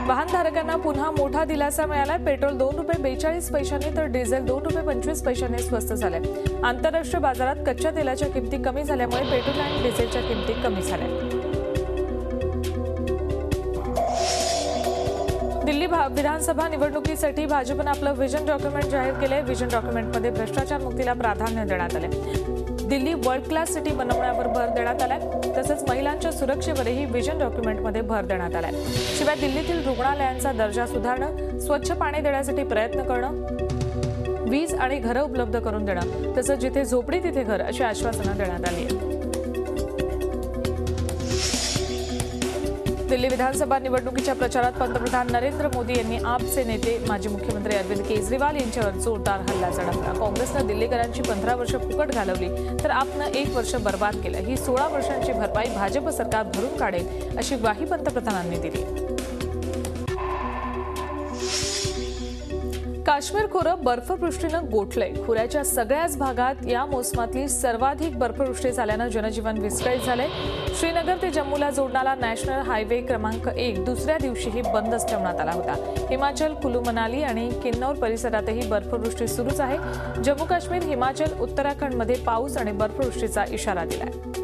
वाहनधारकांना पुन्हा मोठा दिलासा मिळाला। पेट्रोल ₹2.42 तर डिझेल ₹2.25 स्वस्त झाले। आंतरराष्ट्रीय बाजारात कच्च्या तेलाच्या किमती कमी झाल्यामुळे पेट्रोल आणि डिझेलच्या किमती कमी झाल्या। दिल्ली विधानसभा निवडणुकीसाठी भाजपने आपलं व्हिजन डॉक्युमेंट जाहीर केले। व्हिजन डॉक्युमेंटमध्ये भ्रष्टाचार मुक्तीला प्राधान्य देण्यात आले। दिल्ली वर्ल्ड क्लास सिटी बनवण्यावर भर देण्यात आलाय। तसंच महिलांच्या सुरक्षेवरही व्हिजन डॉक्युमेंटमध्ये भर देण्यात आलाय। शिवाय दिल्लीतील रुग्णालयांचा दर्जा सुधारणं, स्वच्छ पाणी देण्यासाठी प्रयत्न करणं, वीज आणि घरं उपलब्ध करून देणं, तसंच जिथे झोपडी तिथे घर अशी आश्वासनं देण्यात आली आहेत। दिल्ली विधानसभा निवडणुकीच्या प्रचारात पंतप्रधान नरेंद्र मोदी यांनी आपचे नेते माजी मुख्यमंत्री अरविंद केजरीवाल यांच्यावर जोरदार हल्ला चढवला। काँग्रेसनं दिल्लीकरांची 15 वर्ष फुकट घालवली तर आपनं 1 वर्ष बर्बाद केलं। ही 16 वर्षांची भरपाई भाजप सरकार भरून काढेल अशी ग्वाही पंतप्रधानांनी दिली। काश्मीर खोरं बर्फवृष्टीनं गोठलंय। खोऱ्याच्या सगळ्याच भागात या मोसमातली सर्वाधिक बर्फवृष्टी झाल्यानं जनजीवन विस्कळीत झालंय। श्रीनगर ते जम्मूला जोडणारा नॅशनल हायवे क्रमांक 1 दुसऱ्या दिवशीही बंदच ठेवण्यात आला होता। हिमाचल, कुलू मनाली आणि किन्नौर परिसरातही बर्फवृष्टी सुरूच आहे। जम्मू काश्मीर, हिमाचल, उत्तराखंडमध्ये पाऊस आणि बर्फवृष्टीचा इशारा दिलाय।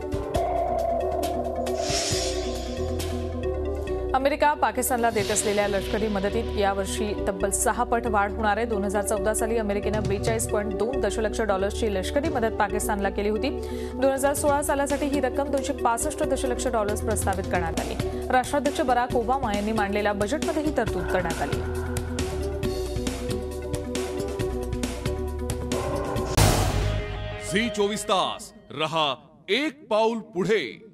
अमेरिका पाकिस्तानला देत असलेल्या लष्करी मदतीत यावर्षी तब्बल 6 पट वाढ होणार आहे। 2014 साली अमेरिकेनं $42.2 दशलक्ष ची लष्करी मदत पाकिस्तानला केली होती। 2016 सालासाठी ही रक्कम $265 दशलक्ष प्रस्तावित करण्यात आली। राष्ट्राध्यक्ष बराक ओबामा यांनी मांडलेल्या बजेटमध्ये ही तरतूद करण्यात आली। झी 24 तास रहा एक पाऊल पुढे।